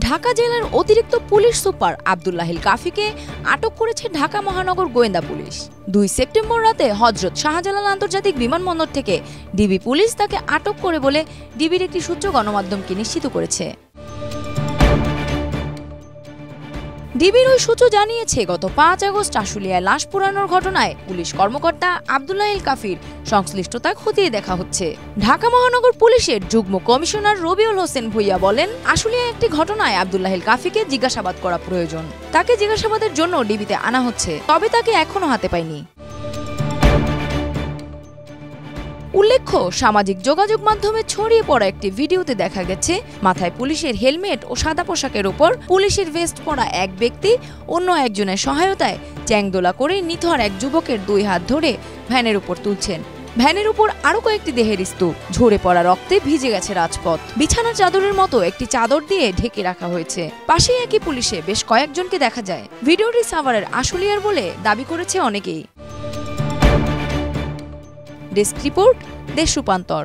ঢাকা জেলার অতিরিক্ত police super Abdullahil কাফিকে আটক করেছে ঢাকা মহানগর গোয়েন্দা পুলিশ। 2 সেপ্টেম্বর রাতে হযরত শাহজালাল আন্তর্জাতিক বিমানবন্দর থেকে ডিবি পুলিশ তাকে আটক করে বলে ডিবির একটি সূত্র গণমাধ্যমকে নিশ্চিত করেছে। ডিবির ওই সূত্র জানিয়েছে, গত 5 আগস্ট আশুলিয়ায় লাশ পোড়ানোর ঘটনায় পুলিশ কর্মকর্তা আব্দুল্লাহিল কাফির সংশ্লিষ্টতা খতিয়ে দেখা হচ্ছে। ঢাকা মহানগর পুলিশের যুগ্ম কমিশনার রবিউল হোসেন ভুইয়া বলেন, আশুলিয়ায় একটি ঘটনায় আব্দুল্লাহিল কাফিকে জিজ্ঞাসাবাদ করা প্রয়োজন। তাকে জিজ্ঞাসাবাদের জন্য ডিবিতে আনা হচ্ছে, তবে তাকে এখনো হাতে পায়নি। উল্লেখ্য, সামাজিক যোগাযোগ মাধ্যমে ছড়িয়ে পড়া একটি ভিডিওতে দেখা গেছে মাথায় পুলিশের হেলমেট ও সাদা পোশাকের উপর পুলিশের ভেস্ট পরা এক ব্যক্তি অন্য একজনের সহায়তায় চ্যাংদোলা করে নিথর এক যুবকের 2 হাত ধরে ভ্যানের উপর তুলছেন। ভ্যানের উপর আরো কয়েকটি দেহের স্তূপ, ঝরে পড়া রক্তে ভিজে গেছে রাজপথ। বিছানার চাদরের মতো একটি চাদর দিয়ে ঢেকে রাখা হয়েছে। পাশেই একই পুলিশে বেশ কয়েকজনকে দেখা যায়। ভিডিওটি সাভারের আশুলিয়ার বলে দাবি করেছে অনেকেই। ডেস্ক রিপোর্ট, দেশ রূপান্তর।